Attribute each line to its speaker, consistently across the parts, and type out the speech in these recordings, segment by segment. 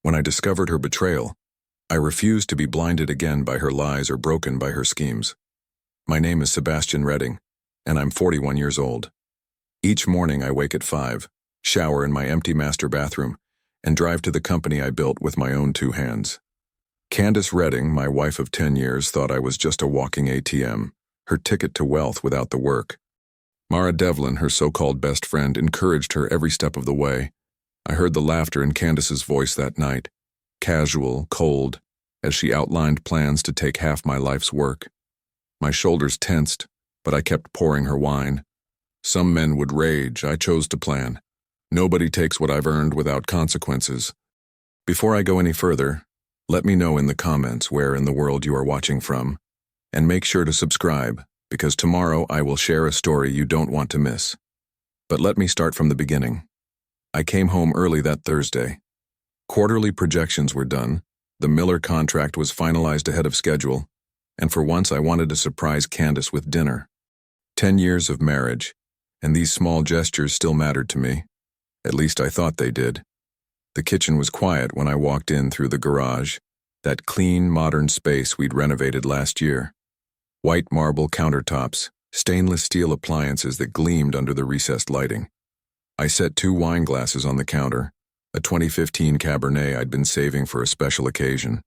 Speaker 1: When I discovered her betrayal, I refused to be blinded again by her lies or broken by her schemes. My name is Sebastian Redding, and I'm 41 years old. Each morning I wake at 5, shower in my empty master bathroom, and drive to the company I built with my own 2 hands. Candace Redding, my wife of 10 years, thought I was just a walking ATM, her ticket to wealth without the work. Mara Devlin, her so-called best friend, encouraged her every step of the way. I heard the laughter in Candace's voice that night, casual, cold, as she outlined plans to take half my life's work. My shoulders tensed, but I kept pouring her wine. Some men would rage, I chose to plan. Nobody takes what I've earned without consequences. Before I go any further, let me know in the comments where in the world you are watching from, and make sure to subscribe, because tomorrow I will share a story you don't want to miss. But let me start from the beginning. I came home early that Thursday. Quarterly projections were done, the Miller contract was finalized ahead of schedule, and for once I wanted to surprise Candace with dinner. 10 years of marriage, and these small gestures still mattered to me. At least I thought they did. The kitchen was quiet when I walked in through the garage, that clean, modern space we'd renovated last year. White marble countertops, stainless steel appliances that gleamed under the recessed lighting. I set 2 wine glasses on the counter, a 2015 Cabernet I'd been saving for a special occasion.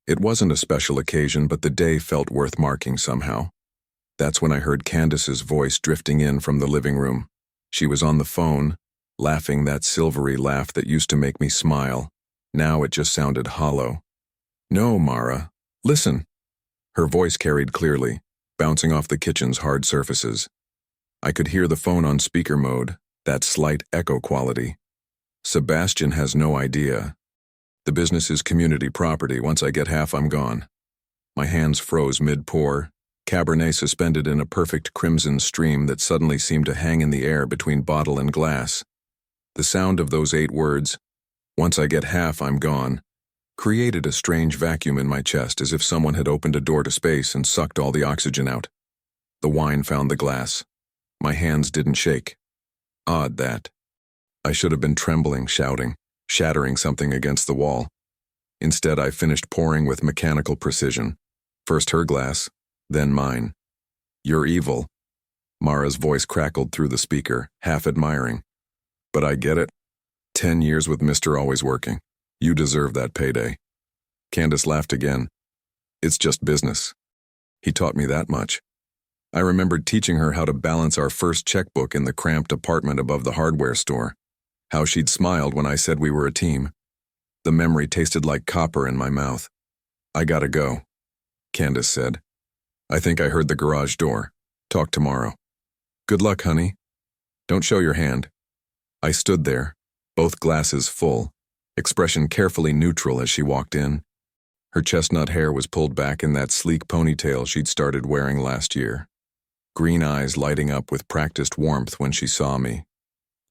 Speaker 1: It wasn't a special occasion, but the day felt worth marking somehow. That's when I heard Candace's voice drifting in from the living room. She was on the phone, laughing that silvery laugh that used to make me smile. Now it just sounded hollow. "No, Mara, listen." Her voice carried clearly, bouncing off the kitchen's hard surfaces. I could hear the phone on speaker mode, that slight echo quality. "Sebastian has no idea. The business is community property. Once I get half, I'm gone." My hands froze mid-pour, Cabernet suspended in a perfect crimson stream that suddenly seemed to hang in the air between bottle and glass. The sound of those 8 words, "Once I get half, I'm gone," created a strange vacuum in my chest, as if someone had opened a door to space and sucked all the oxygen out. The wine found the glass. My hands didn't shake. Odd that. I should have been trembling, shouting, shattering something against the wall. Instead, I finished pouring with mechanical precision. First her glass, then mine. "You're evil." Mara's voice crackled through the speaker, half admiring. "But I get it. 10 years with Mr. Always Working. You deserve that payday." Candace laughed again. "It's just business. He taught me that much." I remembered teaching her how to balance our first checkbook in the cramped apartment above the hardware store, how she'd smiled when I said we were a team. The memory tasted like copper in my mouth. "I gotta go," Candace said. "I think I heard the garage door. Talk tomorrow." "Good luck, honey. Don't show your hand." I stood there, both glasses full, expression carefully neutral as she walked in. Her chestnut hair was pulled back in that sleek ponytail she'd started wearing last year. Green eyes lighting up with practiced warmth when she saw me.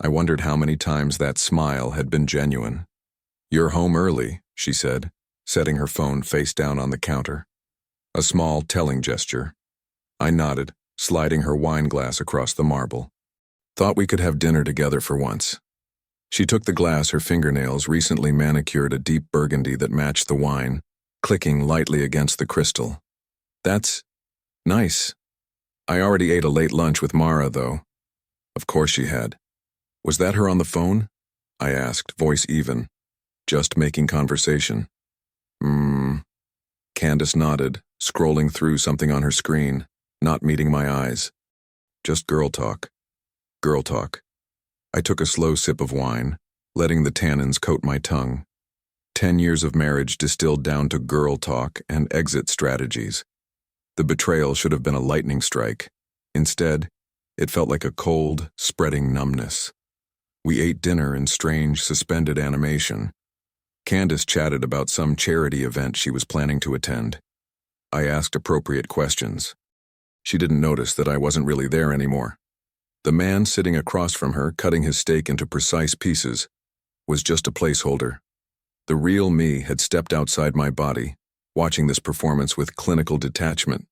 Speaker 1: I wondered how many times that smile had been genuine. "You're home early," she said, setting her phone face down on the counter. A small, telling gesture. I nodded, sliding her wine glass across the marble. "Thought we could have dinner together for once." She took the glass, her fingernails recently manicured a deep burgundy that matched the wine, clicking lightly against the crystal. "That's nice. I already ate a late lunch with Mara, though." Of course she had. "Was that her on the phone?" I asked, voice even. "Just making conversation." Candace nodded, scrolling through something on her screen, not meeting my eyes. "Just girl talk." Girl talk. I took a slow sip of wine, letting the tannins coat my tongue. 10 years of marriage distilled down to girl talk and exit strategies. The betrayal should have been a lightning strike. Instead, it felt like a cold, spreading numbness. We ate dinner in strange, suspended animation. Candace chatted about some charity event she was planning to attend. I asked appropriate questions. She didn't notice that I wasn't really there anymore. The man sitting across from her, cutting his steak into precise pieces, was just a placeholder. The real me had stepped outside my body, watching this performance with clinical detachment.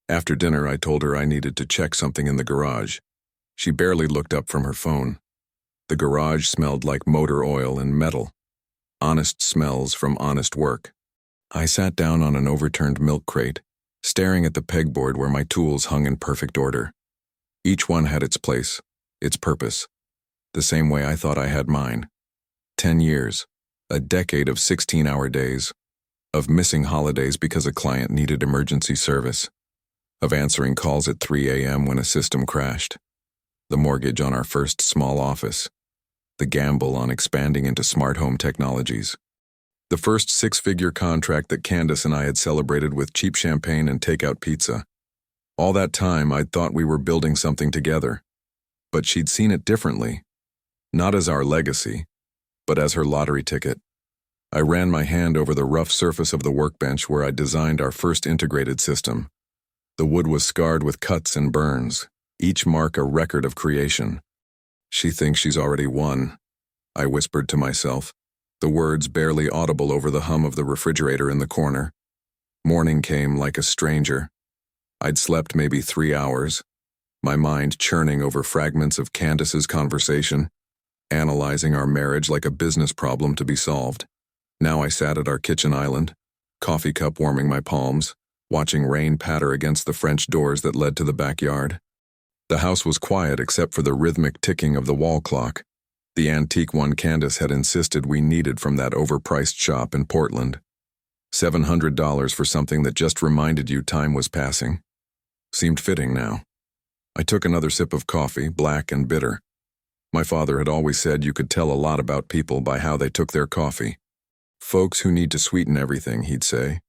Speaker 1: After dinner, I told her I needed to check something in the garage. She barely looked up from her phone. The garage smelled like motor oil and metal. honest smells from honest work. I sat down on an overturned milk crate, staring at the pegboard where my tools hung in perfect order. Each one had its place, its purpose, the same way I thought I had mine. 10 years, a decade of 16-hour days, of missing holidays because a client needed emergency service, of answering calls at 3 a.m. when a system crashed, the mortgage on our first small office, the gamble on expanding into smart home technologies, the first six-figure contract that Candace and I had celebrated with cheap champagne and takeout pizza. All that time, I'd thought we were building something together, but she'd seen it differently, not as our legacy, but as her lottery ticket. I ran my hand over the rough surface of the workbench where I designed our first integrated system. The wood was scarred with cuts and burns, each mark a record of creation. She thinks she's already won, I whispered to myself, the words barely audible over the hum of the refrigerator in the corner. Morning came like a stranger. I'd slept maybe 3 hours, my mind churning over fragments of Candace's conversation, analyzing our marriage like a business problem to be solved. Now I sat at our kitchen island, coffee cup warming my palms, watching rain patter against the French doors that led to the backyard. The house was quiet except for the rhythmic ticking of the wall clock, the antique one Candace had insisted we needed from that overpriced shop in Portland. $700 for something that just reminded you time was passing. Seemed fitting now. I took another sip of coffee, black and bitter. My father had always said you could tell a lot about people by how they took their coffee. Folks who need to sweeten everything, he'd say,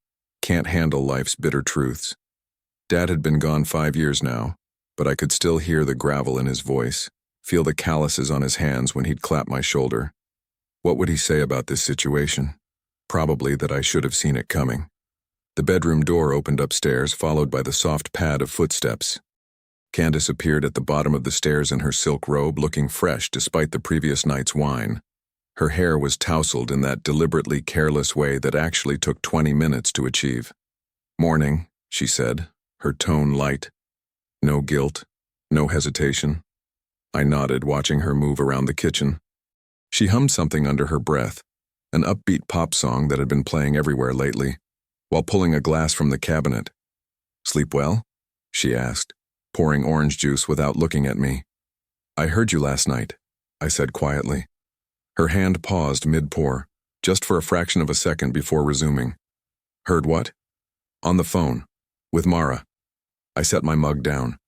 Speaker 1: can't handle life's bitter truths. Dad had been gone 5 years now, but I could still hear the gravel in his voice, feel the calluses on his hands when he'd clap my shoulder. What would he say about this situation? Probably that I should have seen it coming. The bedroom door opened upstairs, followed by the soft pad of footsteps. Candace appeared at the bottom of the stairs in her silk robe, looking fresh despite the previous night's wine. Her hair was tousled in that deliberately careless way that actually took 20 minutes to achieve. "Morning," she said, her tone light. No guilt, no hesitation. I nodded, watching her move around the kitchen. She hummed something under her breath, an upbeat pop song that had been playing everywhere lately, while pulling a glass from the cabinet. "Sleep well?" she asked, pouring orange juice without looking at me. "I heard you last night," I said quietly. Her hand paused mid-pour, just for a fraction of a second before resuming. "Heard what?" "On the phone. With Mara." I set my mug down.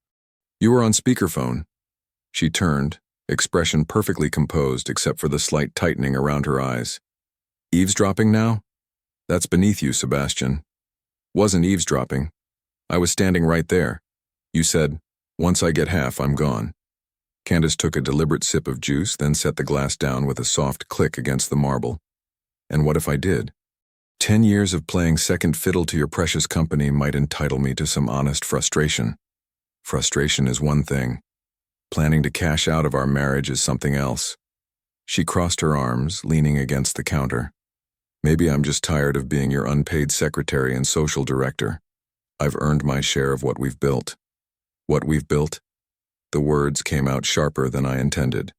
Speaker 1: "You were on speakerphone." She turned, expression perfectly composed except for the slight tightening around her eyes. "Eavesdropping now?" "That's beneath you, Sebastian." "Wasn't eavesdropping. I was standing right there. You said, 'Once I get half, I'm gone.'" Candace took a deliberate sip of juice, then set the glass down with a soft click against the marble. "And what if I did? 10 years of playing second fiddle to your precious company might entitle me to some honest frustration. Frustration is one thing. Planning to cash out of our marriage is something else." She crossed her arms, leaning against the counter. "Maybe I'm just tired of being your unpaid secretary and social director. I've earned my share of what we've built." "What we've built?" The words came out sharper than I intended.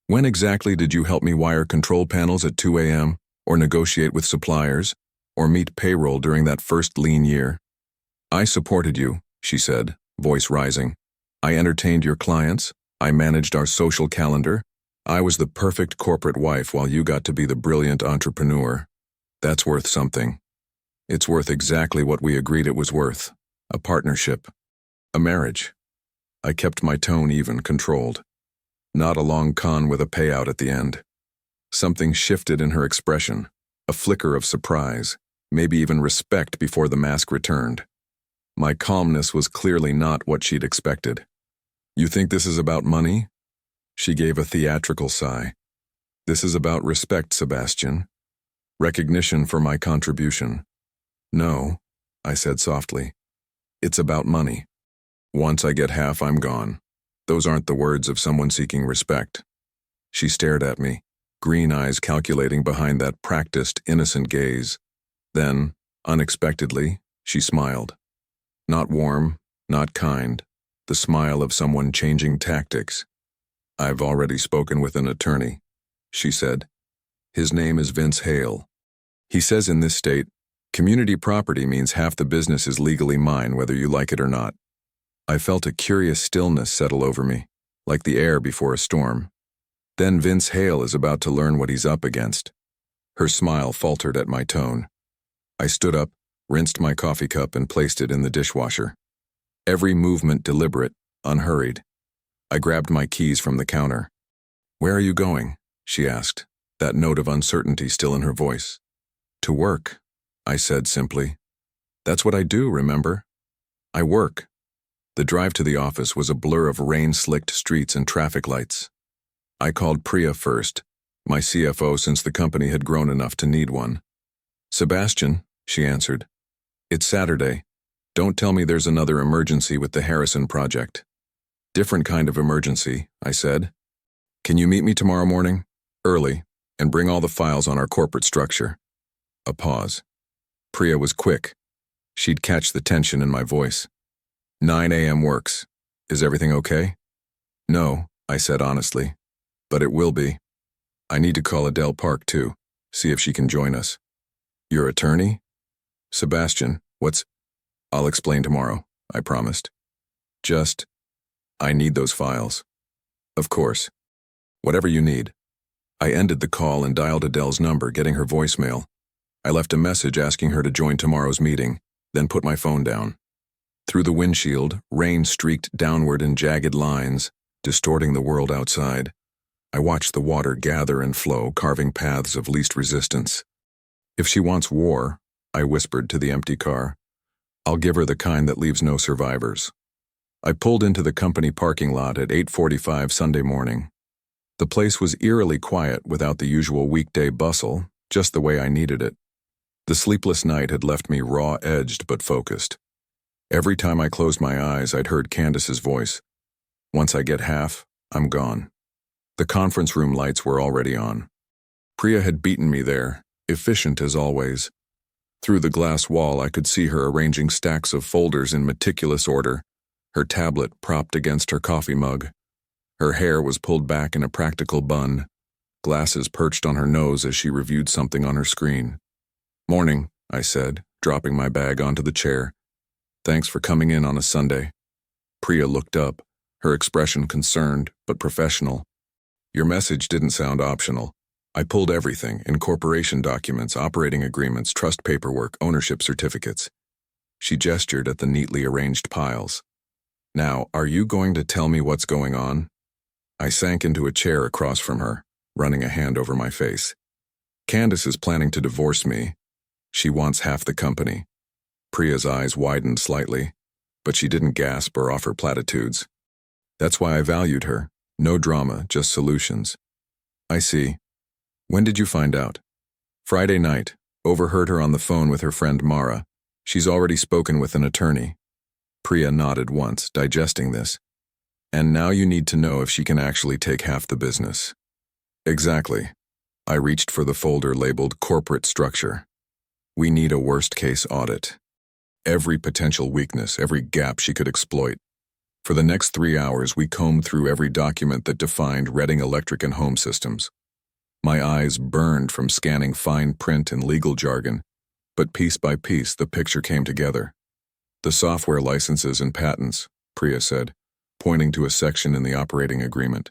Speaker 1: "When exactly did you help me wire control panels at 2 a.m., or negotiate with suppliers, or meet payroll during that first lean year?" "I supported you," she said, voice rising. "I entertained your clients. I managed our social calendar. I was the perfect corporate wife while you got to be the brilliant entrepreneur. That's worth something. It's worth exactly what we agreed it was worth. A partnership. A marriage." I kept my tone even, controlled. Not a long con with a payout at the end. Something shifted in her expression, a flicker of surprise, maybe even respect before the mask returned. My calmness was clearly not what she'd expected. "You think this is about money?" She gave a theatrical sigh. "This is about respect, Sebastian. Recognition for my contribution." "No," I said softly. "It's about money. Once I get half, I'm gone." Those aren't the words of someone seeking respect. She stared at me, green eyes calculating behind that practiced, innocent gaze. Then, unexpectedly, she smiled. Not warm, not kind, the smile of someone changing tactics. "I've already spoken with an attorney," she said. His name is Vince Hale. He says in this state, community property means half the business is legally mine whether you like it or not. I felt a curious stillness settle over me, like the air before a storm. Then Vince Hale is about to learn what he's up against. Her smile faltered at my tone. I stood up, rinsed my coffee cup and placed it in the dishwasher. Every movement deliberate, unhurried. I grabbed my keys from the counter. "Where are you going?" she asked, that note of uncertainty still in her voice. "To work," I said simply. "That's what I do, remember? I work." The drive to the office was a blur of rain-slicked streets and traffic lights. I called Priya first, my CFO since the company had grown enough to need one. "Sebastian," she answered. "It's Saturday. Don't tell me there's another emergency with the Harrison project." "Different kind of emergency," I said. "Can you meet me tomorrow morning, early, and bring all the files on our corporate structure?" A pause. Priya was quick. She'd catch the tension in my voice. 9 a.m. works. Is everything okay?" "No," I said honestly, "but it will be. I need to call Adele Park too, see if she can join us." "Your attorney?" "Sebastian, I'll explain tomorrow," I promised. I need those files." "Of course. Whatever you need." I ended the call and dialed Adele's number, getting her voicemail. I left a message asking her to join tomorrow's meeting, then put my phone down. Through the windshield, rain streaked downward in jagged lines, distorting the world outside. I watched the water gather and flow, carving paths of least resistance. "If she wants war," I whispered to the empty car, "I'll give her the kind that leaves no survivors." I pulled into the company parking lot at 8:45 Sunday morning. The place was eerily quiet without the usual weekday bustle, just the way I needed it. The sleepless night had left me raw-edged but focused. Every time I closed my eyes, I'd heard Candace's voice. "Once I get half, I'm gone." The conference room lights were already on. Priya had beaten me there, efficient as always. Through the glass wall, I could see her arranging stacks of folders in meticulous order, her tablet propped against her coffee mug. Her hair was pulled back in a practical bun, glasses perched on her nose as she reviewed something on her screen. "Morning," I said, dropping my bag onto the chair. "Thanks for coming in on a Sunday." Priya looked up, her expression concerned but professional. "Your message didn't sound optional. I pulled everything, incorporation documents, operating agreements, trust paperwork, ownership certificates." She gestured at the neatly arranged piles. "Now, are you going to tell me what's going on?" I sank into a chair across from her, running a hand over my face. "Candace is planning to divorce me. She wants half the company." Priya's eyes widened slightly, but she didn't gasp or offer platitudes. "That's why I valued her. No drama, just solutions." "I see. When did you find out?" "Friday night. Overheard her on the phone with her friend Mara. She's already spoken with an attorney." Priya nodded once, digesting this. "And now you need to know if she can actually take half the business." "Exactly." I reached for the folder labeled Corporate Structure. "We need a worst-case audit. Every potential weakness, every gap she could exploit." For the next 3 hours, we combed through every document that defined Reading Electric and Home Systems. My eyes burned from scanning fine print and legal jargon, but piece by piece the picture came together. "The software licenses and patents," Priya said, pointing to a section in the operating agreement.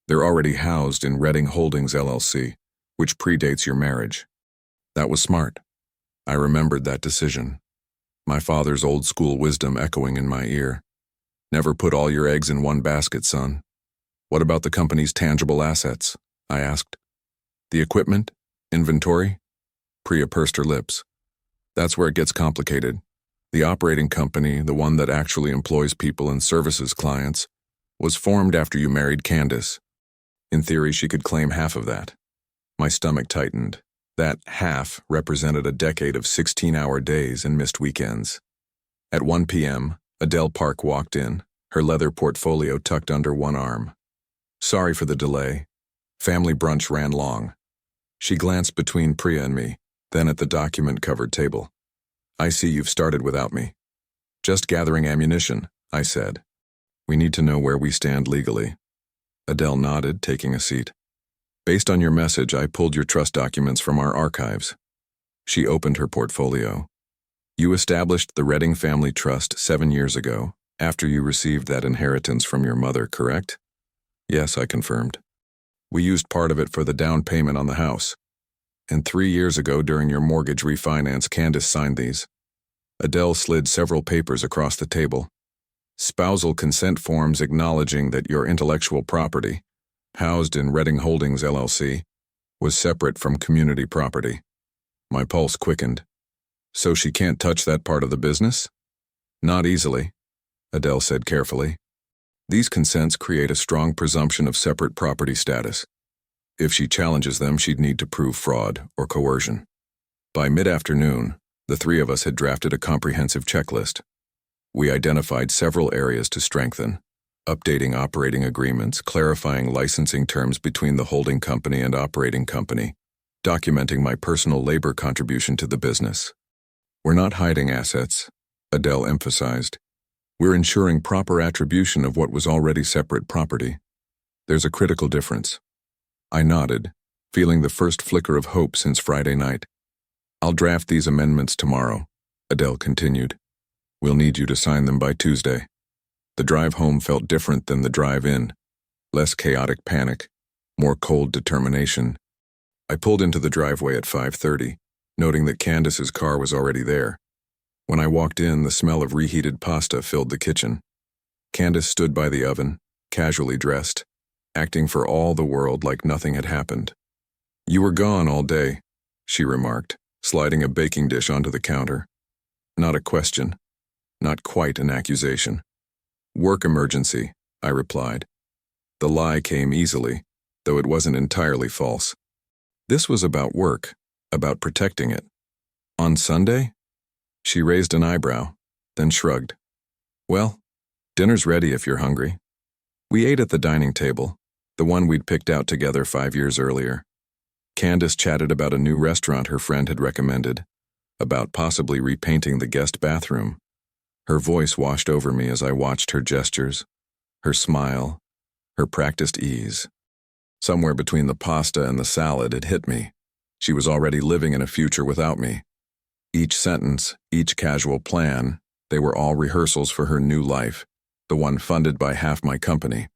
Speaker 1: "They're already housed in Reading Holdings LLC, which predates your marriage." That was smart. I remembered that decision. My father's old-school wisdom echoing in my ear. "Never put all your eggs in one basket, son." "What about the company's tangible assets?" I asked. "The equipment? Inventory?" Priya pursed her lips. "That's where it gets complicated. The operating company, the one that actually employs people and services clients, was formed after you married Candace. In theory, she could claim half of that." My stomach tightened. That half represented a decade of 16-hour days and missed weekends. At 1 p.m., Adele Park walked in, her leather portfolio tucked under one arm. "Sorry for the delay. Family brunch ran long." She glanced between Priya and me, then at the document-covered table. "I see you've started without me." "Just gathering ammunition," I said. "We need to know where we stand legally." Adele nodded, taking a seat. Based on your message, I pulled your trust documents from our archives. She opened her portfolio. You established the Redding Family Trust 7 years ago, after you received that inheritance from your mother, correct? Yes, I confirmed. We used part of it for the down payment on the house. And 3 years ago, during your mortgage refinance, Candace signed these. Adele slid several papers across the table. Spousal consent forms acknowledging that your intellectual property, housed in Redding Holdings LLC, was separate from community property. My pulse quickened. So she can't touch that part of the business? Not easily, Adele said carefully. These consents create a strong presumption of separate property status. If she challenges them, she'd need to prove fraud or coercion. By mid-afternoon, the three of us had drafted a comprehensive checklist. We identified several areas to strengthen: updating operating agreements, clarifying licensing terms between the holding company and operating company, documenting my personal labor contribution to the business. We're not hiding assets, Adele emphasized. We're ensuring proper attribution of what was already separate property. There's a critical difference. I nodded, feeling the first flicker of hope since Friday night. I'll draft these amendments tomorrow, Adele continued. We'll need you to sign them by Tuesday. The drive home felt different than the drive in. Less chaotic panic, more cold determination. I pulled into the driveway at 5:30, noting that Candace's car was already there. When I walked in, the smell of reheated pasta filled the kitchen. Candace stood by the oven, casually dressed, acting for all the world like nothing had happened. You were gone all day, she remarked, sliding a baking dish onto the counter. Not a question. Not quite an accusation. Work emergency, I replied. The lie came easily, though it wasn't entirely false. This was about work, about protecting it. On Sunday? She raised an eyebrow, then shrugged. Well, dinner's ready if you're hungry. We ate at the dining table, the one we'd picked out together 5 years earlier. Candace chatted about a new restaurant her friend had recommended, about possibly repainting the guest bathroom. Her voice washed over me as I watched her gestures, her smile, her practiced ease. Somewhere between the pasta and the salad, it hit me. She was already living in a future without me. Each sentence, each casual plan, they were all rehearsals for her new life, the one funded by half my company.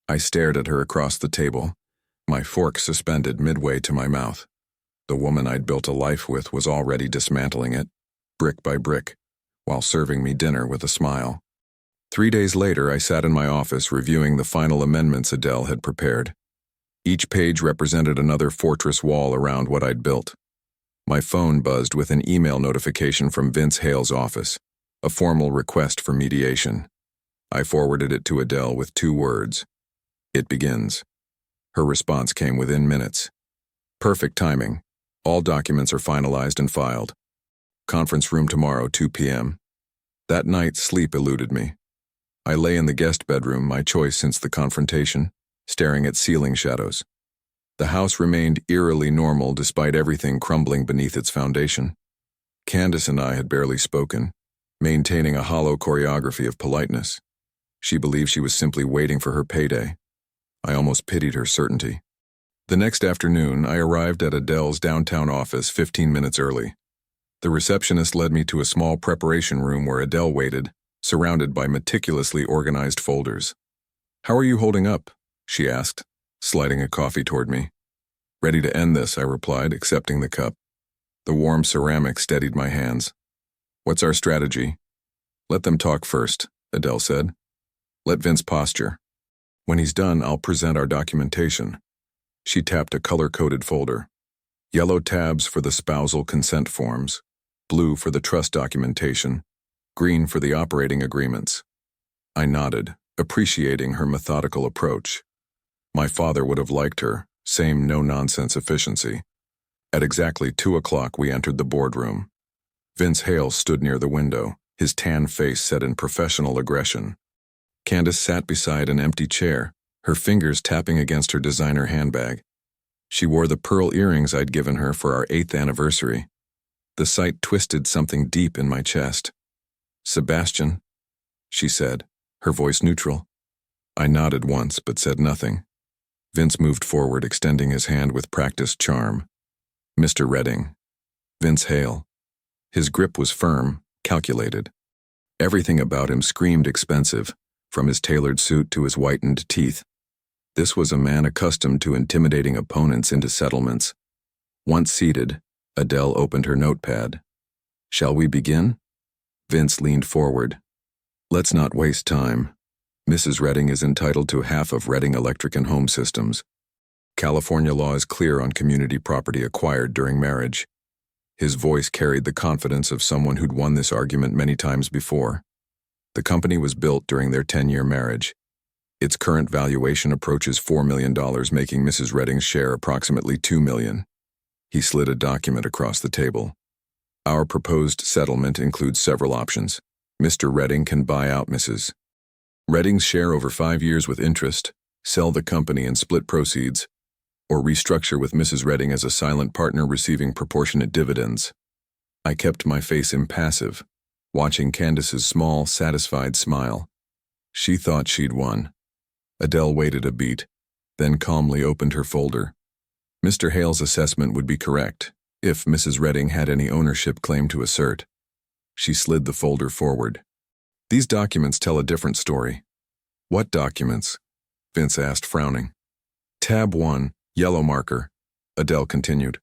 Speaker 1: I stared at her across the table, my fork suspended midway to my mouth. The woman I'd built a life with was already dismantling it, brick by brick, while serving me dinner with a smile. 3 days later, I sat in my office reviewing the final amendments Adele had prepared. Each page represented another fortress wall around what I'd built. My phone buzzed with an email notification from Vince Hale's office, a formal request for mediation. I forwarded it to Adele with 2 words. It begins. Her response came within minutes. Perfect timing. All documents are finalized and filed. Conference room tomorrow, 2 p.m. That night, sleep eluded me. I lay in the guest bedroom, my choice since the confrontation, staring at ceiling shadows. The house remained eerily normal despite everything crumbling beneath its foundation. Candace and I had barely spoken, maintaining a hollow choreography of politeness. She believed she was simply waiting for her payday. I almost pitied her certainty. The next afternoon, I arrived at Adele's downtown office 15 minutes early. The receptionist led me to a small preparation room where Adele waited, surrounded by meticulously organized folders. "How are you holding up?" she asked, sliding a coffee toward me. "Ready to end this," I replied, accepting the cup. The warm ceramic steadied my hands. "What's our strategy?" "Let them talk first," Adele said. "Let Vince posture. When he's done, I'll present our documentation." She tapped a color-coded folder. Yellow tabs for the spousal consent forms, blue for the trust documentation, green for the operating agreements. I nodded, appreciating her methodical approach. My father would have liked her, same no-nonsense efficiency. At exactly 2 o'clock, we entered the boardroom. Vince Hale stood near the window, his tan face set in professional aggression. Candace sat beside an empty chair, her fingers tapping against her designer handbag. She wore the pearl earrings I'd given her for our 8th anniversary. The sight twisted something deep in my chest. "Sebastian," she said, her voice neutral. I nodded once but said nothing. Vince moved forward, extending his hand with practiced charm. Mr. Redding. Vince Hale. His grip was firm, calculated. Everything about him screamed expensive, from his tailored suit to his whitened teeth. This was a man accustomed to intimidating opponents into settlements. Once seated, Adele opened her notepad. "Shall we begin?" Vince leaned forward. "Let's not waste time. Mrs. Redding is entitled to half of Redding Electric and Home Systems. California law is clear on community property acquired during marriage." His voice carried the confidence of someone who'd won this argument many times before. The company was built during their 10-year marriage. Its current valuation approaches $4 million, making Mrs. Redding's share approximately $2 million. He slid a document across the table. "Our proposed settlement includes several options. Mr. Redding can buy out Mrs. Redding's share over 5 years with interest, sell the company and split proceeds, or restructure with Mrs. Redding as a silent partner receiving proportionate dividends." I kept my face impassive, watching Candace's small, satisfied smile. She thought she'd won. Adele waited a beat, then calmly opened her folder. Mr. Hale's assessment would be correct, if Mrs. Redding had any ownership claim to assert. She slid the folder forward. "These documents tell a different story." "What documents?" Vince asked, frowning. "Tab 1, yellow marker," Adele continued.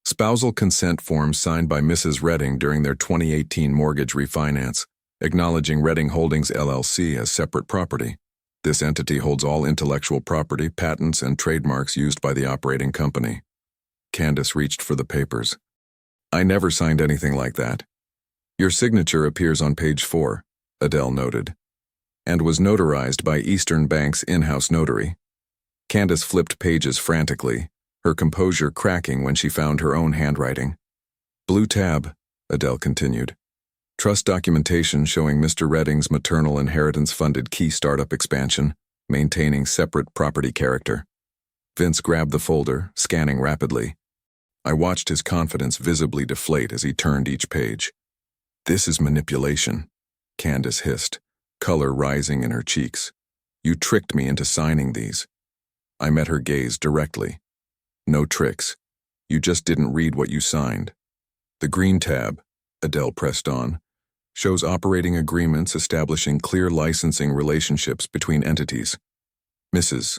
Speaker 1: "Spousal consent forms signed by Mrs. Redding during their 2018 mortgage refinance, acknowledging Redding Holdings LLC as separate property. This entity holds all intellectual property, patents, and trademarks used by the operating company." Candace reached for the papers. "I never signed anything like that." "Your signature appears on page 4, Adele noted, "and was notarized by Eastern Bank's in-house notary." Candace flipped pages frantically, her composure cracking when she found her own handwriting. "Blue tab," Adele continued. "Trust documentation showing Mr. Redding's maternal inheritance-funded key startup expansion, maintaining separate property character." Vince grabbed the folder, scanning rapidly. I watched his confidence visibly deflate as he turned each page. "This is manipulation," Candace hissed, color rising in her cheeks. "You tricked me into signing these." I met her gaze directly. "No tricks. You just didn't read what you signed." "The green tab," Adele pressed on, "shows operating agreements establishing clear licensing relationships between entities. Mrs.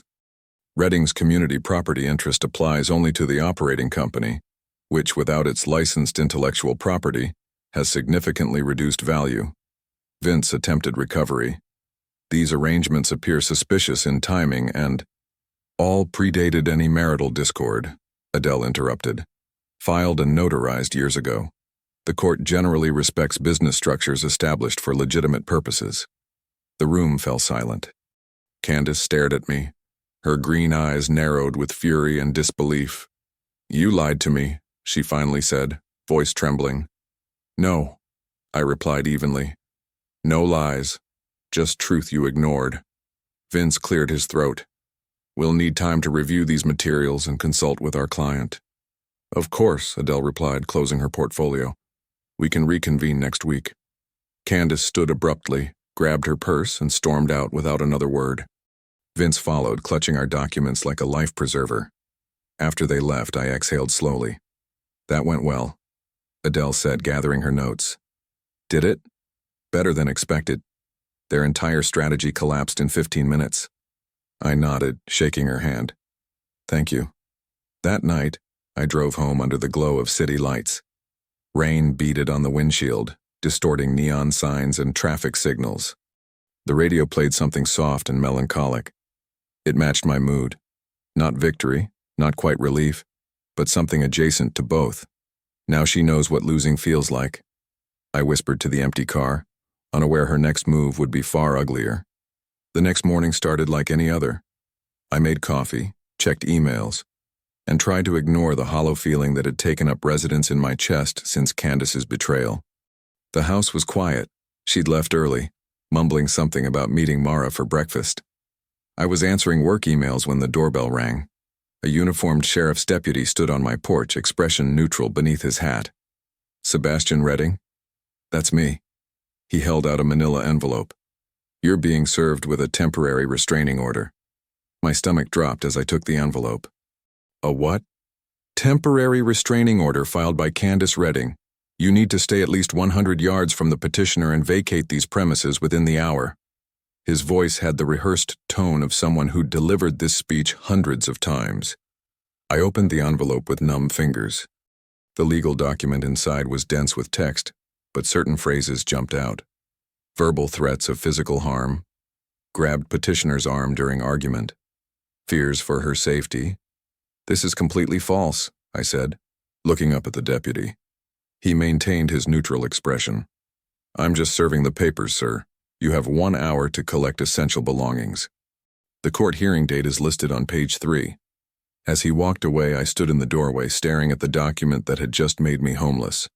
Speaker 1: Redding's community property interest applies only to the operating company, which, without its licensed intellectual property, has significantly reduced value." Vince attempted recovery. "These arrangements appear suspicious in timing and—" "All predated any marital discord," Adele interrupted. "Filed and notarized years ago. The court generally respects business structures established for legitimate purposes." The room fell silent. Candace stared at me, her green eyes narrowed with fury and disbelief. "You lied to me," she finally said, voice trembling. "No," I replied evenly. "No lies, just truth you ignored." Vince cleared his throat. "We'll need time to review these materials and consult with our client." "Of course," Adele replied, closing her portfolio. "We can reconvene next week." Candace stood abruptly, grabbed her purse, and stormed out without another word. Vince followed, clutching our documents like a life preserver. After they left, I exhaled slowly. "That went well," Adele said, gathering her notes. "Did it?" "Better than expected. Their entire strategy collapsed in 15 minutes. I nodded, shaking her hand. "Thank you." That night, I drove home under the glow of city lights. Rain beaded on the windshield, distorting neon signs and traffic signals. The radio played something soft and melancholic. It matched my mood. Not victory, not quite relief, but something adjacent to both. "Now she knows what losing feels like," I whispered to the empty car, unaware her next move would be far uglier. The next morning started like any other. I made coffee, checked emails, and tried to ignore the hollow feeling that had taken up residence in my chest since Candace's betrayal. The house was quiet. She'd left early, mumbling something about meeting Mara for breakfast. I was answering work emails when the doorbell rang. A uniformed sheriff's deputy stood on my porch, expression neutral beneath his hat. "Sebastian Redding?" "That's me." He held out a manila envelope. "You're being served with a temporary restraining order." My stomach dropped as I took the envelope. A what? Temporary restraining order filed by Candace Redding. You need to stay at least 100 yards from the petitioner and vacate these premises within the hour. His voice had the rehearsed tone of someone who'd delivered this speech hundreds of times. I opened the envelope with numb fingers. The legal document inside was dense with text, but certain phrases jumped out. Verbal threats of physical harm, grabbed petitioner's arm during argument, fears for her safety. This is completely false, I said, looking up at the deputy. He maintained his neutral expression. I'm just serving the papers, sir. You have 1 hour to collect essential belongings. The court hearing date is listed on page 3. As he walked away, I stood in the doorway staring at the document that had just made me homeless.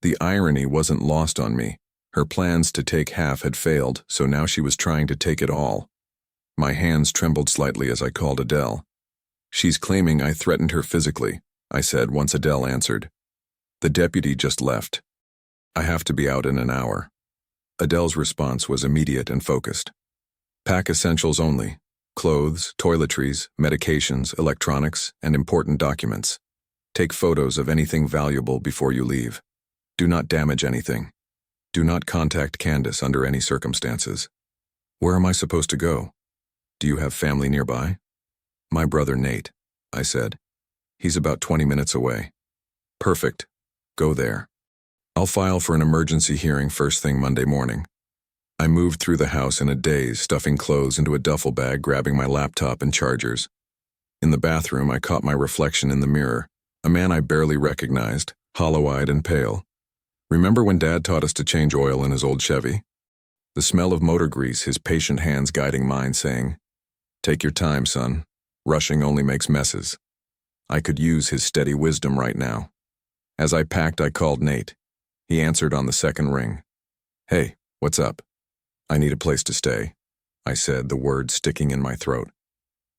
Speaker 1: The irony wasn't lost on me. Her plans to take half had failed, so now she was trying to take it all. My hands trembled slightly as I called Adele. She's claiming I threatened her physically, I said once Adele answered. The deputy just left. I have to be out in an hour. Adele's response was immediate and focused. Pack essentials only. Clothes, toiletries, medications, electronics, and important documents. Take photos of anything valuable before you leave. Do not damage anything. Do not contact Candace under any circumstances. Where am I supposed to go? Do you have family nearby? My brother Nate, I said. He's about 20 minutes away. Perfect. Go there. I'll file for an emergency hearing first thing Monday morning. I moved through the house in a daze, stuffing clothes into a duffel bag, grabbing my laptop and chargers. In the bathroom, I caught my reflection in the mirror, a man I barely recognized, hollow-eyed and pale. Remember when Dad taught us to change oil in his old Chevy? The smell of motor grease, his patient hands guiding mine, saying, "Take your time, son. Rushing only makes messes." I could use his steady wisdom right now. As I packed, I called Nate. He answered on the second ring. "Hey, what's up?" "I need a place to stay," I said, the words sticking in my throat.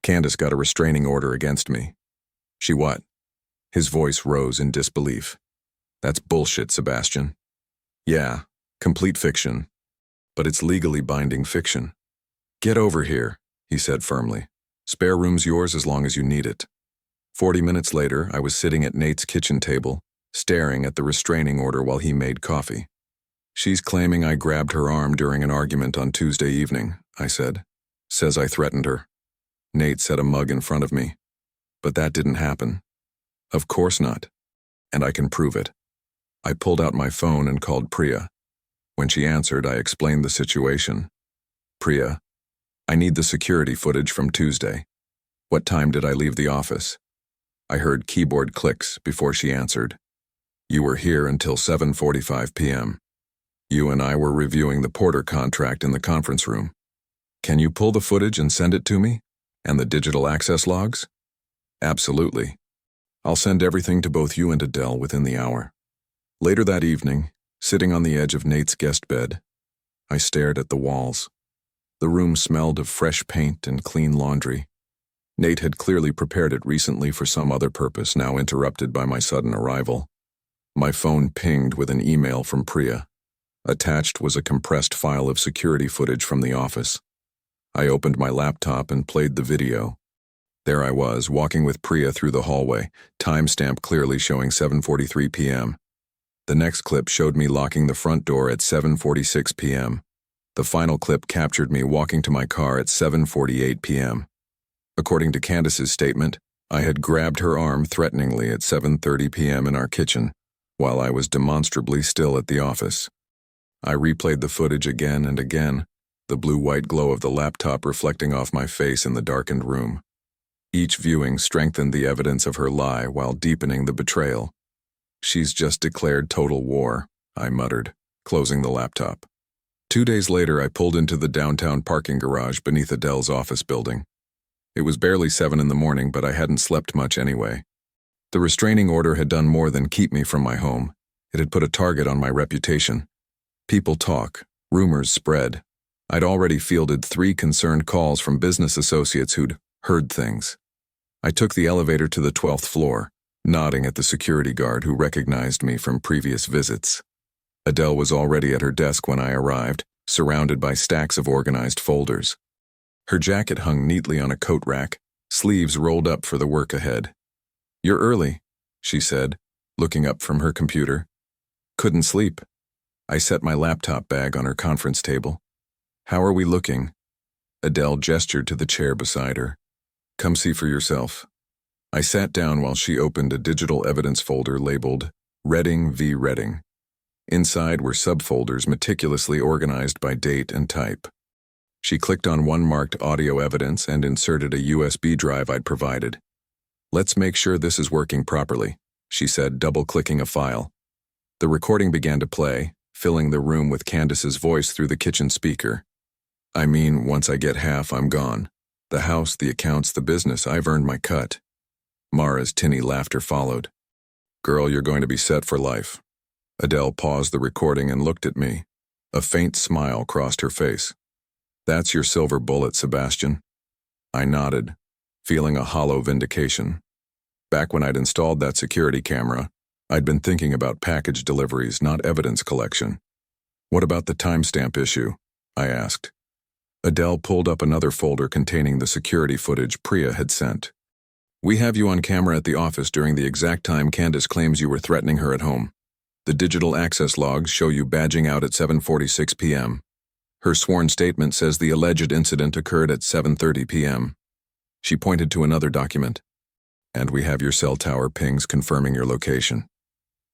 Speaker 1: "Candace got a restraining order against me." "She what?" His voice rose in disbelief. "That's bullshit, Sebastian." "Yeah, complete fiction. But it's legally binding fiction." "Get over here," he said firmly. "Spare room's yours as long as you need it." 40 minutes later, I was sitting at Nate's kitchen table, staring at the restraining order while he made coffee. "She's claiming I grabbed her arm during an argument on Tuesday evening," I said. "Says I threatened her." Nate set a mug in front of me. "But that didn't happen." "Of course not. And I can prove it." I pulled out my phone and called Priya. When she answered, I explained the situation. "Priya, I need the security footage from Tuesday. What time did I leave the office?" I heard keyboard clicks before she answered. "You were here until 7:45 p.m. You and I were reviewing the Porter contract in the conference room. Can you pull the footage and send it to me? And the digital access logs?" "Absolutely. I'll send everything to both you and Adele within the hour." Later that evening, sitting on the edge of Nate's guest bed, I stared at the walls. The room smelled of fresh paint and clean laundry. Nate had clearly prepared it recently for some other purpose, now interrupted by my sudden arrival. My phone pinged with an email from Priya. Attached was a compressed file of security footage from the office. I opened my laptop and played the video. There I was, walking with Priya through the hallway, timestamp clearly showing 7:43 p.m. The next clip showed me locking the front door at 7:46 p.m. The final clip captured me walking to my car at 7:48 p.m. According to Candace's statement, I had grabbed her arm threateningly at 7:30 p.m. in our kitchen, while I was demonstrably still at the office. I replayed the footage again and again, the blue-white glow of the laptop reflecting off my face in the darkened room. Each viewing strengthened the evidence of her lie while deepening the betrayal. "She's just declared total war," I muttered, closing the laptop. 2 days later, I pulled into the downtown parking garage beneath Adele's office building. It was barely 7 in the morning, but I hadn't slept much anyway. The restraining order had done more than keep me from my home. It had put a target on my reputation. People talk, rumors spread. I'd already fielded 3 concerned calls from business associates who'd heard things. I took the elevator to the 12th floor, nodding at the security guard who recognized me from previous visits. Adele was already at her desk when I arrived, surrounded by stacks of organized folders. Her jacket hung neatly on a coat rack, sleeves rolled up for the work ahead. "You're early," she said, looking up from her computer. "Couldn't sleep." I set my laptop bag on her conference table. "How are we looking?" Adele gestured to the chair beside her. "Come see for yourself." I sat down while she opened a digital evidence folder labeled Redding v. Redding. Inside were subfolders meticulously organized by date and type. She clicked on one marked audio evidence and inserted a USB drive I'd provided. "Let's make sure this is working properly," she said, double-clicking a file. The recording began to play, filling the room with Candace's voice through the kitchen speaker. "I mean, once I get half, I'm gone. The house, the accounts, the business, I've earned my cut." Mara's tinny laughter followed. "Girl, you're going to be set for life." Adele paused the recording and looked at me. A faint smile crossed her face. "That's your silver bullet, Sebastian." I nodded, feeling a hollow vindication. Back when I'd installed that security camera, I'd been thinking about package deliveries, not evidence collection. "What about the timestamp issue?" I asked. Adele pulled up another folder containing the security footage Priya had sent. "We have you on camera at the office during the exact time Candace claims you were threatening her at home. The digital access logs show you badging out at 7:46 p.m. Her sworn statement says the alleged incident occurred at 7:30 p.m. She pointed to another document. "And we have your cell tower pings confirming your location."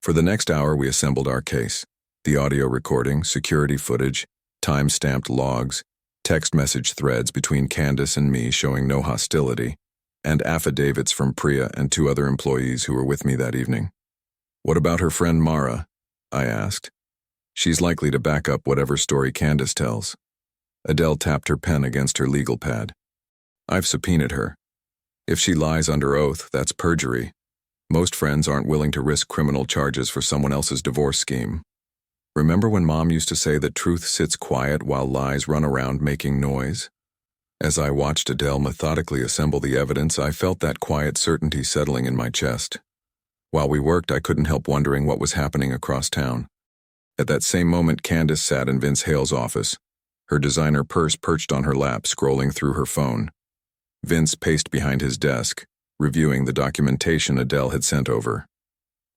Speaker 1: For the next hour, we assembled our case. The audio recording, security footage, time-stamped logs, text message threads between Candace and me showing no hostility, and affidavits from Priya and 2 other employees who were with me that evening. "What about her friend Mara?" I asked. "She's likely to back up whatever story Candace tells." Adele tapped her pen against her legal pad. "I've subpoenaed her. If she lies under oath, that's perjury. Most friends aren't willing to risk criminal charges for someone else's divorce scheme. Remember when Mom used to say that truth sits quiet while lies run around making noise?" As I watched Adele methodically assemble the evidence, I felt that quiet certainty settling in my chest. While we worked, I couldn't help wondering what was happening across town. At that same moment, Candace sat in Vince Hale's office, her designer purse perched on her lap, scrolling through her phone. Vince paced behind his desk, reviewing the documentation Adele had sent over.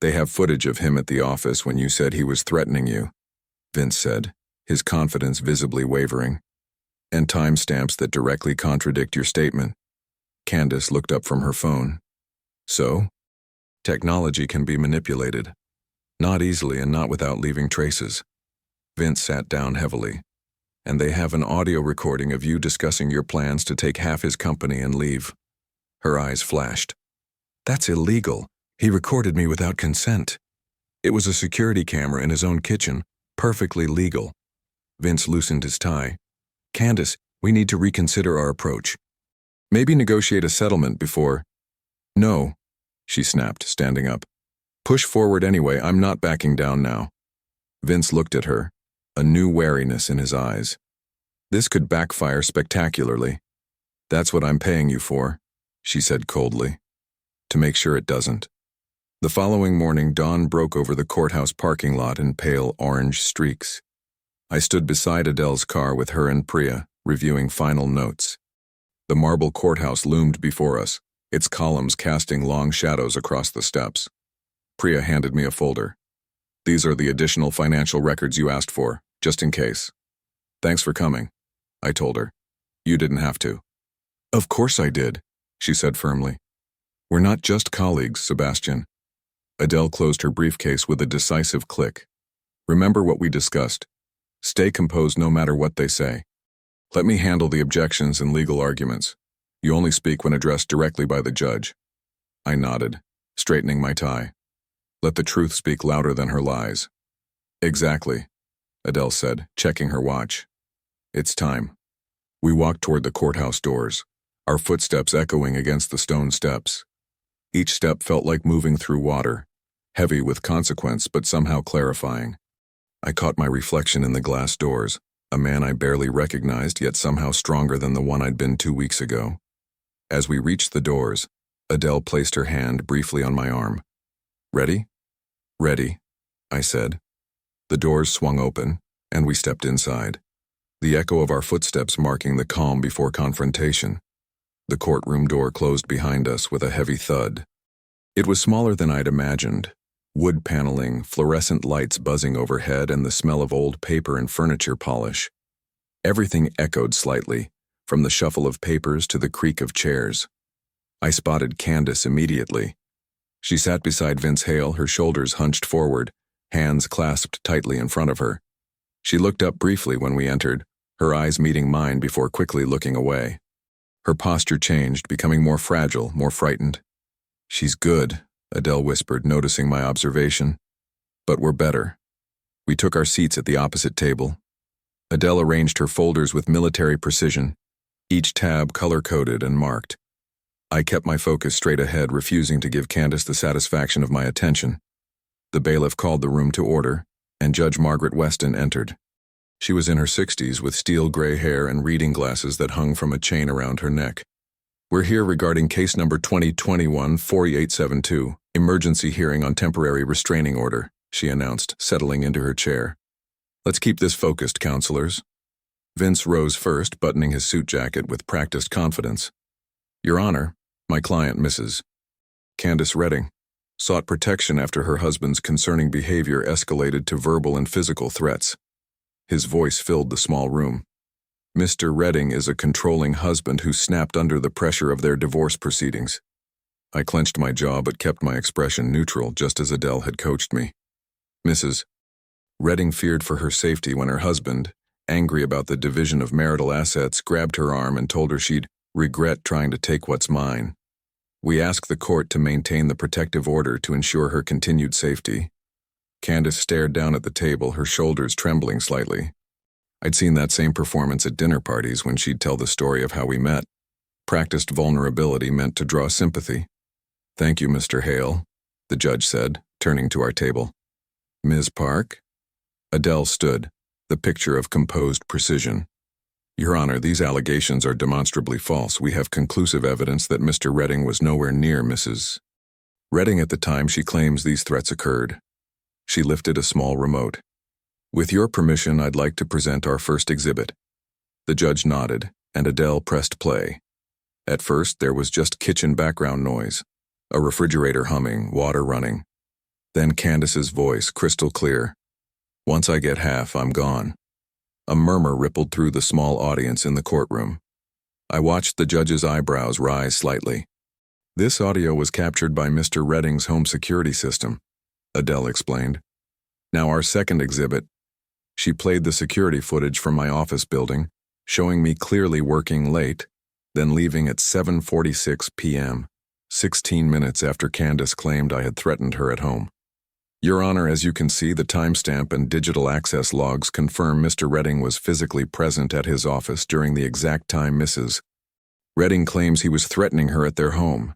Speaker 1: "They have footage of him at the office when you said he was threatening you," Vince said, his confidence visibly wavering. "And timestamps that directly contradict your statement." Candace looked up from her phone. "So? Technology can be manipulated. Not easily and not without leaving traces." Vince sat down heavily. "And they have an audio recording of you discussing your plans to take half his company and leave." Her eyes flashed. "That's illegal. He recorded me without consent." "It was a security camera in his own kitchen. Perfectly legal." Vince loosened his tie. "Candace, we need to reconsider our approach. Maybe negotiate a settlement before—" "No," she snapped, standing up. "Push forward anyway, I'm not backing down now." Vince looked at her, a new wariness in his eyes. "This could backfire spectacularly." "That's what I'm paying you for," she said coldly. "To make sure it doesn't." The following morning, dawn broke over the courthouse parking lot in pale orange streaks. I stood beside Adele's car with her and Priya, reviewing final notes. The marble courthouse loomed before us, its columns casting long shadows across the steps. Priya handed me a folder. "These are the additional financial records you asked for, just in case." "Thanks for coming," I told her. "You didn't have to." "Of course I did," she said firmly. "We're not just colleagues, Sebastian." Adele closed her briefcase with a decisive click. "Remember what we discussed. Stay composed no matter what they say. Let me handle the objections and legal arguments. You only speak when addressed directly by the judge." I nodded, straightening my tie. "Let the truth speak louder than her lies." "Exactly," Adele said, checking her watch. "It's time." We walked toward the courthouse doors, our footsteps echoing against the stone steps. Each step felt like moving through water, heavy with consequence but somehow clarifying. I caught my reflection in the glass doors, a man I barely recognized yet somehow stronger than the one I'd been 2 weeks ago. As we reached the doors, Adele placed her hand briefly on my arm. "Ready?" "Ready," I said. The doors swung open, and we stepped inside. the echo of our footsteps marking the calm before confrontation. The courtroom door closed behind us with a heavy thud. It was smaller than I'd imagined. Wood paneling, fluorescent lights buzzing overhead, and the smell of old paper and furniture polish. Everything echoed slightly, from the shuffle of papers to the creak of chairs. I spotted Candace immediately. She sat beside Vince Hale, her shoulders hunched forward, hands clasped tightly in front of her. She looked up briefly when we entered, her eyes meeting mine before quickly looking away. Her posture changed, becoming more fragile, more frightened. "She's good," Adele whispered, noticing my observation. "But we're better." We took our seats at the opposite table. Adele arranged her folders with military precision, each tab color-coded and marked. I kept my focus straight ahead, refusing to give Candace the satisfaction of my attention. The bailiff called the room to order, and Judge Margaret Weston entered. She was in her 60s with steel gray hair and reading glasses that hung from a chain around her neck. "We're here regarding case number 2021-4872, emergency hearing on temporary restraining order," she announced, settling into her chair. "Let's keep this focused, counselors." Vince rose first, buttoning his suit jacket with practiced confidence. "Your Honor, my client, Mrs. Candace Redding, sought protection after her husband's concerning behavior escalated to verbal and physical threats." His voice filled the small room. "Mr. Redding is a controlling husband who snapped under the pressure of their divorce proceedings." I clenched my jaw but kept my expression neutral, just as Adele had coached me. "Mrs. Redding feared for her safety when her husband, angry about the division of marital assets, grabbed her arm and told her she'd regret trying to take what's mine. We ask the court to maintain the protective order to ensure her continued safety." Candace stared down at the table, her shoulders trembling slightly. I'd seen that same performance at dinner parties when she'd tell the story of how we met. Practiced vulnerability meant to draw sympathy. "Thank you, Mr. Hale," the judge said, turning to our table. "Ms. Park?" Adele stood, the picture of composed precision. "Your Honor, these allegations are demonstrably false. We have conclusive evidence that Mr. Redding was nowhere near Mrs. Redding at the time she claims these threats occurred." She lifted a small remote. "With your permission, I'd like to present our first exhibit." The judge nodded, and Adele pressed play. At first, there was just kitchen background noise, a refrigerator humming, water running. Then Candace's voice, crystal clear. "Once I get half, I'm gone." A murmur rippled through the small audience in the courtroom. I watched the judge's eyebrows rise slightly. "This audio was captured by Mr. Redding's home security system," Adele explained. "Now our second exhibit." She played the security footage from my office building, showing me clearly working late, then leaving at 7:46 p.m., 16 minutes after Candace claimed I had threatened her at home. Your Honor, as you can see, the timestamp and digital access logs confirm Mr. Redding was physically present at his office during the exact time Mrs. Redding claims he was threatening her at their home.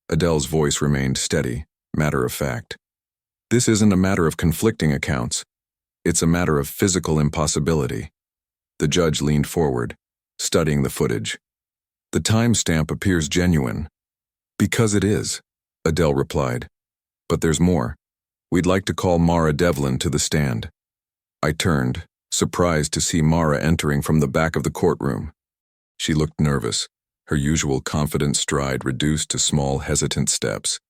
Speaker 1: Adele's voice remained steady, matter of fact. "This isn't a matter of conflicting accounts. It's a matter of physical impossibility." The judge leaned forward, studying the footage. "The timestamp appears genuine." "Because it is," Adele replied. "But there's more. We'd like to call Mara Devlin to the stand." I turned, surprised to see Mara entering from the back of the courtroom. She looked nervous, her usual confident stride reduced to small, hesitant steps.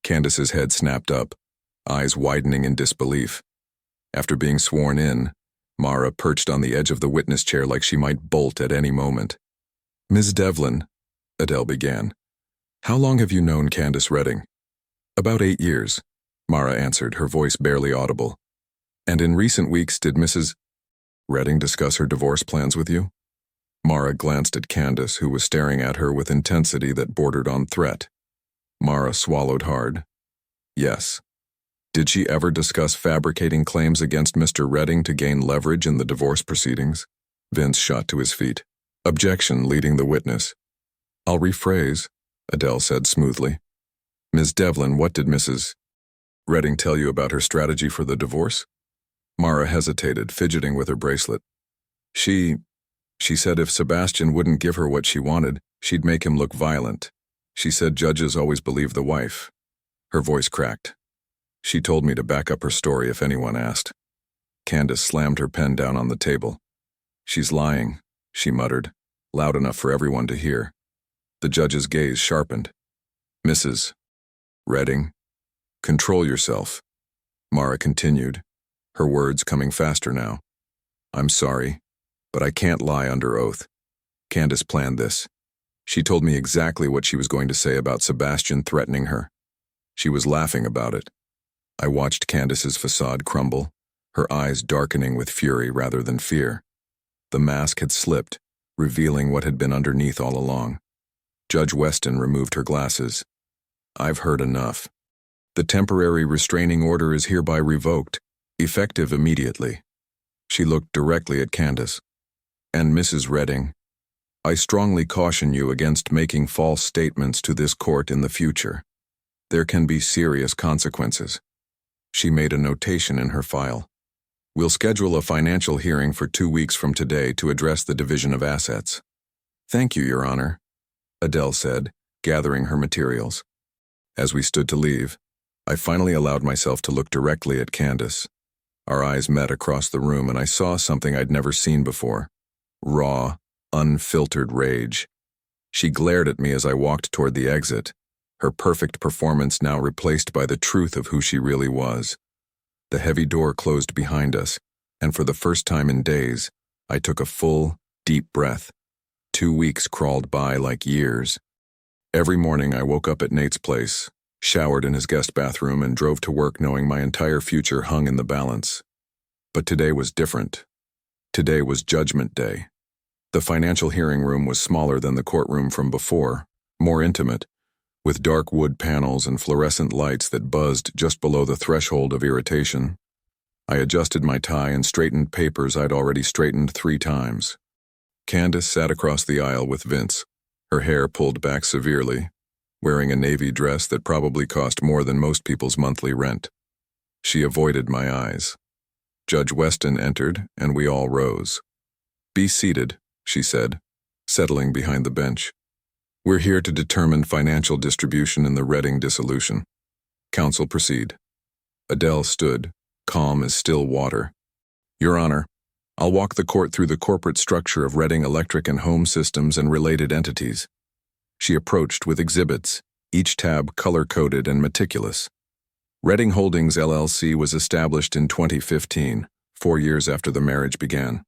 Speaker 1: Candace's head snapped up, eyes widening in disbelief. After being sworn in, Mara perched on the edge of the witness chair like she might bolt at any moment. "Ms. Devlin," Adele began, "how long have you known Candace Redding?" "About 8 years," Mara answered, her voice barely audible. "And in recent weeks, did Mrs. Redding discuss her divorce plans with you?" Mara glanced at Candace, who was staring at her with intensity that bordered on threat. Mara swallowed hard. "Yes." "Did she ever discuss fabricating claims against Mr. Redding to gain leverage in the divorce proceedings?" Vince shot to his feet. "Objection," leading the witness. "I'll rephrase," Adele said smoothly. "Ms. Devlin, what did Mrs. Redding tell you about her strategy for the divorce?" Mara hesitated, fidgeting with her bracelet. She said if Sebastian wouldn't give her what she wanted, she'd make him look violent. She said judges always believe the wife." Her voice cracked. "She told me to back up her story if anyone asked." Candace slammed her pen down on the table. She's lying, she muttered, loud enough for everyone to hear. The judge's gaze sharpened. Mrs. Redding, control yourself, Mara continued, her words coming faster now. I'm sorry, but I can't lie under oath. Candace planned this. She told me exactly what she was going to say about Sebastian threatening her. She was laughing about it. I watched Candace's facade crumble, her eyes darkening with fury rather than fear. The mask had slipped, revealing what had been underneath all along. Judge Weston removed her glasses. I've heard enough. The temporary restraining order is hereby revoked, effective immediately. She looked directly at Candace. And Mrs. Redding, I strongly caution you against making false statements to this court in the future. There can be serious consequences. She made a notation in her file. We'll schedule a financial hearing for 2 weeks from today to address the division of assets. Thank you, Your Honor, Adele said, gathering her materials. As we stood to leave, I finally allowed myself to look directly at Candace. Our eyes met across the room and I saw something I'd never seen before. Raw, unfiltered rage. She glared at me as I walked toward the exit, her perfect performance now replaced by the truth of who she really was. The heavy door closed behind us, and for the first time in days, I took a full, deep breath. 2 weeks crawled by like years. Every morning I woke up at Nate's place, showered in his guest bathroom, and drove to work knowing my entire future hung in the balance. But today was different. Today was Judgment Day. The financial hearing room was smaller than the courtroom from before, more intimate, with dark wood panels and fluorescent lights that buzzed just below the threshold of irritation. I adjusted my tie and straightened papers I'd already straightened 3 times. Candace sat across the aisle with Vince, her hair pulled back severely, wearing a navy dress that probably cost more than most people's monthly rent. She avoided my eyes. Judge Weston entered, and we all rose. Be seated, she said, settling behind the bench. We're here to determine financial distribution in the Redding dissolution. Counsel proceed. Adele stood, calm as still water. Your Honor, I'll walk the court through the corporate structure of Redding Electric and Home Systems and related entities. She approached with exhibits, each tab color-coded and meticulous. Redding Holdings LLC was established in 2015, 4 years after the marriage began.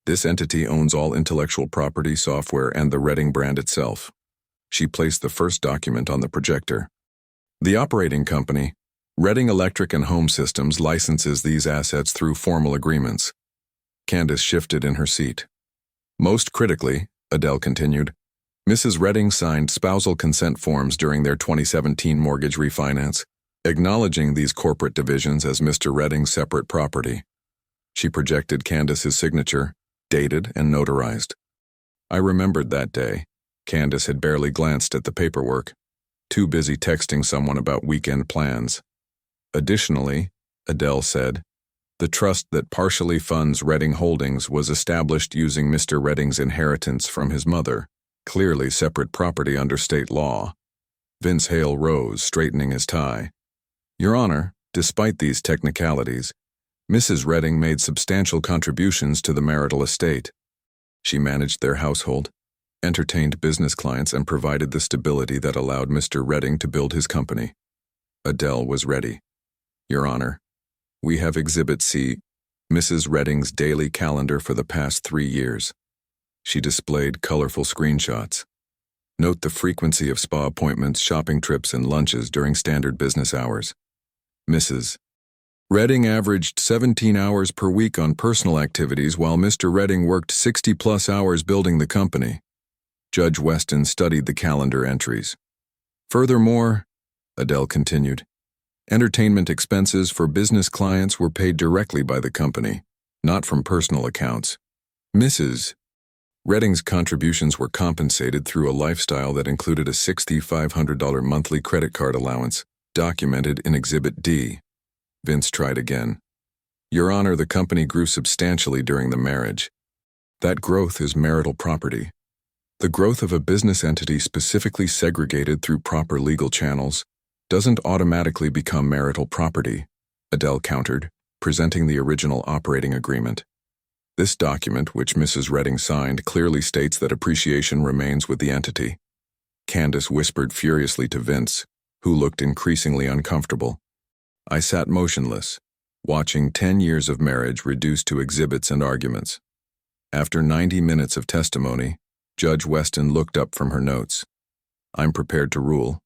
Speaker 1: This entity owns all intellectual property, software, and the Redding brand itself. She placed the first document on the projector. The operating company, Redding Electric and Home Systems, licenses these assets through formal agreements. Candace shifted in her seat. Most critically, Adele continued, Mrs. Redding signed spousal consent forms during their 2017 mortgage refinance, acknowledging these corporate divisions as Mr. Redding's separate property. She projected Candace's signature, dated and notarized. I remembered that day. Candace had barely glanced at the paperwork, too busy texting someone about weekend plans. Additionally, Adele said, the trust that partially funds Redding Holdings was established using Mr. Redding's inheritance from his mother, clearly separate property under state law. Vince Hale rose, straightening his tie. Your Honor, despite these technicalities, Mrs. Redding made substantial contributions to the marital estate. She managed their household, entertained business clients, and provided the stability that allowed Mr. Redding to build his company. Adele was ready. Your Honor, we have Exhibit C, Mrs. Redding's daily calendar for the past 3 years. She displayed colorful screenshots. Note the frequency of spa appointments, shopping trips, and lunches during standard business hours. Mrs. Redding averaged 17 hours per week on personal activities while Mr. Redding worked 60-plus hours building the company. Judge Weston studied the calendar entries. Furthermore, Adele continued, entertainment expenses for business clients were paid directly by the company, not from personal accounts. Mrs. Redding's contributions were compensated through a lifestyle that included a $6,500 monthly credit card allowance, documented in Exhibit D. Vince tried again. Your Honor, the company grew substantially during the marriage. That growth is marital property. The growth of a business entity specifically segregated through proper legal channels doesn't automatically become marital property, Adele countered, presenting the original operating agreement. This document, which Mrs. Redding signed, clearly states that appreciation remains with the entity. Candace whispered furiously to Vince, who looked increasingly uncomfortable. I sat motionless, watching 10 years of marriage reduced to exhibits and arguments. After 90 minutes of testimony, Judge Weston looked up from her notes. I'm prepared to rule.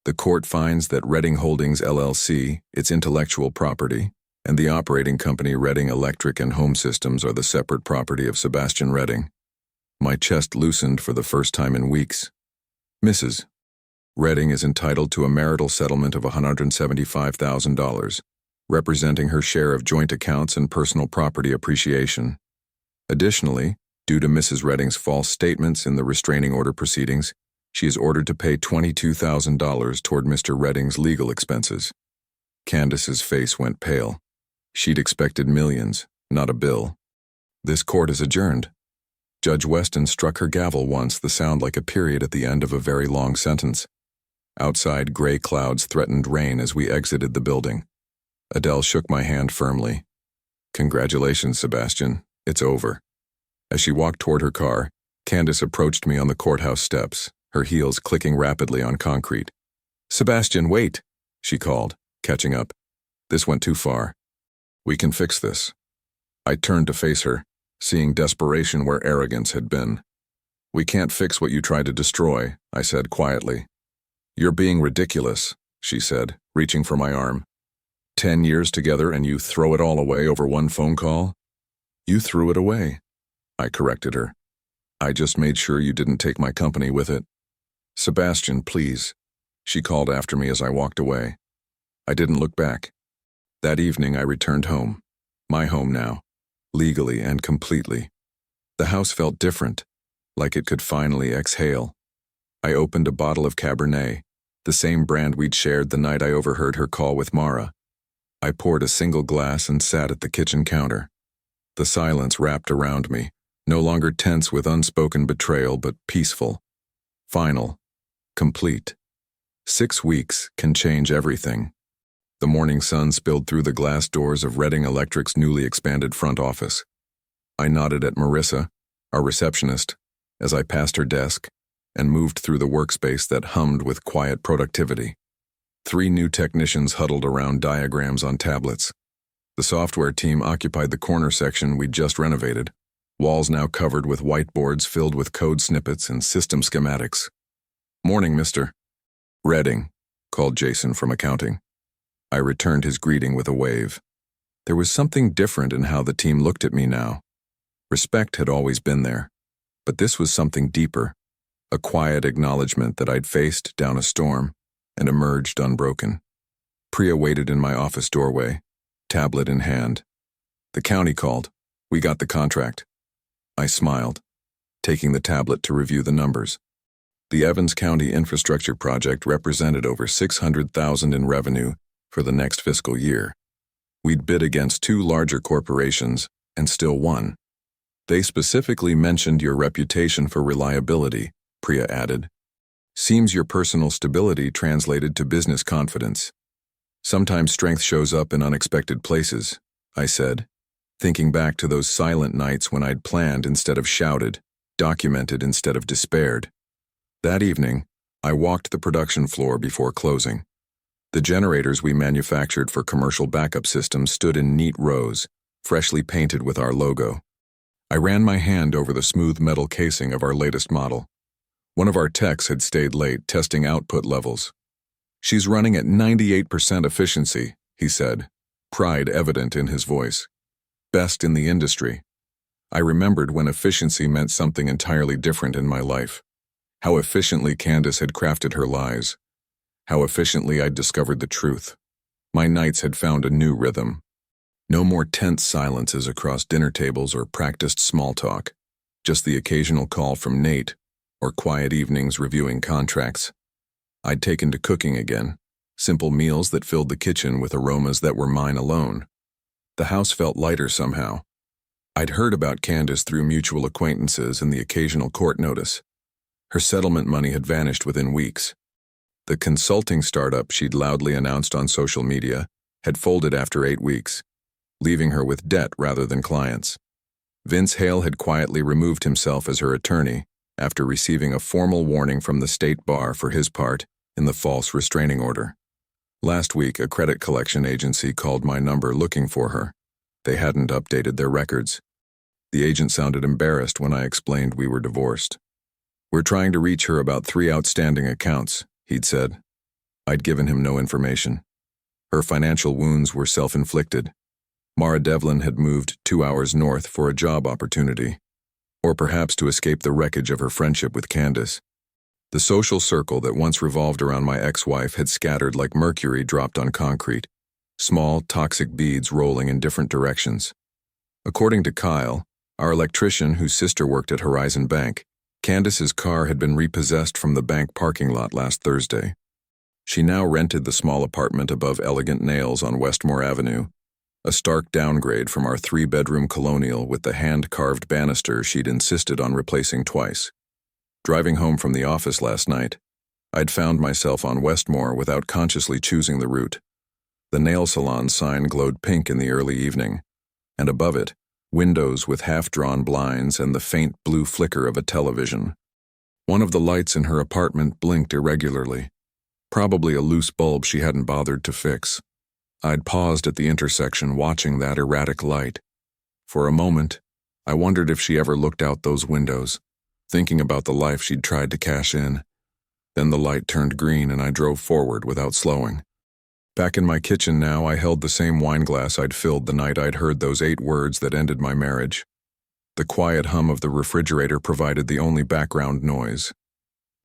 Speaker 1: The court finds that Redding Holdings LLC, its intellectual property, and the operating company Redding Electric and Home Systems are the separate property of Sebastian Redding. My chest loosened for the first time in weeks. Mrs. Redding is entitled to a marital settlement of $175,000, representing her share of joint accounts and personal property appreciation. Additionally, due to Mrs. Redding's false statements in the restraining order proceedings, she is ordered to pay $22,000 toward Mr. Redding's legal expenses. Candace's face went pale. She'd expected millions, not a bill. This court is adjourned. Judge Weston struck her gavel once, the sound like a period at the end of a very long sentence. Outside, gray clouds threatened rain as we exited the building. Adele shook my hand firmly. Congratulations, Sebastian. It's over. As she walked toward her car, Candace approached me on the courthouse steps, her heels clicking rapidly on concrete. Sebastian, wait, she called, catching up. This went too far. We can fix this. I turned to face her, seeing desperation where arrogance had been. We can't fix what you tried to destroy, I said quietly. You're being ridiculous, she said, reaching for my arm. 10 years together and you throw it all away over one phone call? You threw it away, I corrected her. I just made sure you didn't take my company with it. Sebastian, please, she called after me as I walked away. I didn't look back. That evening I returned home. My home now, legally and completely. The house felt different, like it could finally exhale. I opened a bottle of Cabernet, the same brand we'd shared the night I overheard her call with Mara. I poured a single glass and sat at the kitchen counter. The silence wrapped around me, no longer tense with unspoken betrayal, but peaceful. Final. Complete. 6 weeks can change everything. The morning sun spilled through the glass doors of Redding Electric's newly expanded front office. I nodded at Marissa, our receptionist, as I passed her desk and moved through the workspace that hummed with quiet productivity. 3 new technicians huddled around diagrams on tablets. The software team occupied the corner section we'd just renovated, walls now covered with whiteboards filled with code snippets and system schematics. Morning, Mr. Redding, called Jason from accounting. I returned his greeting with a wave. There was something different in how the team looked at me now. Respect had always been there, but this was something deeper, a quiet acknowledgement that I'd faced down a storm and emerged unbroken. Priya waited in my office doorway, tablet in hand. The county called. We got the contract. I smiled, taking the tablet to review the numbers. The Evans County Infrastructure Project represented over $600,000 in revenue for the next fiscal year. We'd bid against 2 larger corporations and still won. They specifically mentioned your reputation for reliability, Priya added. Seems your personal stability translated to business confidence. Sometimes strength shows up in unexpected places, I said, thinking back to those silent nights when I'd planned instead of shouted, documented instead of despaired. That evening, I walked the production floor before closing. The generators we manufactured for commercial backup systems stood in neat rows, freshly painted with our logo. I ran my hand over the smooth metal casing of our latest model. One of our techs had stayed late testing output levels. She's running at 98% efficiency, he said, pride evident in his voice. Best in the industry. I remembered when efficiency meant something entirely different in my life. How efficiently Candace had crafted her lies. How efficiently I'd discovered the truth. My nights had found a new rhythm. No more tense silences across dinner tables or practiced small talk. Just the occasional call from Nate, or quiet evenings reviewing contracts. I'd taken to cooking again, simple meals that filled the kitchen with aromas that were mine alone. The house felt lighter somehow. I'd heard about Candace through mutual acquaintances and the occasional court notice. Her settlement money had vanished within weeks. The consulting startup she'd loudly announced on social media had folded after 8 weeks, leaving her with debt rather than clients. Vince Hale had quietly removed himself as her attorney after receiving a formal warning from the state bar for his part in the false restraining order. Last week, a credit collection agency called my number looking for her. They hadn't updated their records. The agent sounded embarrassed when I explained we were divorced. "We're trying to reach her about 3 outstanding accounts," he'd said. I'd given him no information. Her financial wounds were self-inflicted. Mara Devlin had moved 2 hours north for a job opportunity, or perhaps to escape the wreckage of her friendship with Candace. The social circle that once revolved around my ex-wife had scattered like mercury dropped on concrete, small, toxic beads rolling in different directions. According to Kyle, our electrician whose sister worked at Horizon Bank, Candace's car had been repossessed from the bank parking lot last Thursday. She now rented the small apartment above Elegant Nails on Westmore Avenue, a stark downgrade from our 3-bedroom colonial with the hand-carved banister she'd insisted on replacing twice. Driving home from the office last night, I'd found myself on Westmore without consciously choosing the route. The nail salon sign glowed pink in the early evening, and above it, windows with half-drawn blinds and the faint blue flicker of a television. One of the lights in her apartment blinked irregularly, probably a loose bulb she hadn't bothered to fix. I'd paused at the intersection watching that erratic light. For a moment, I wondered if she ever looked out those windows, thinking about the life she'd tried to cash in. Then the light turned green and I drove forward without slowing. Back in my kitchen now, I held the same wine glass I'd filled the night I'd heard those 8 words that ended my marriage. The quiet hum of the refrigerator provided the only background noise.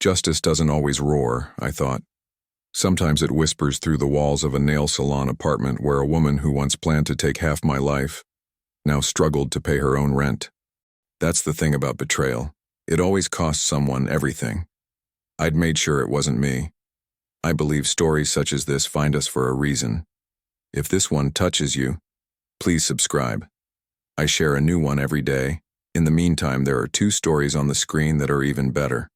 Speaker 1: Justice doesn't always roar, I thought. Sometimes it whispers through the walls of a nail salon apartment where a woman who once planned to take half my life now struggled to pay her own rent. That's the thing about betrayal. It always costs someone everything. I'd made sure it wasn't me. I believe stories such as this find us for a reason. If this one touches you, please subscribe. I share a new one every day. In the meantime, there are 2 stories on the screen that are even better.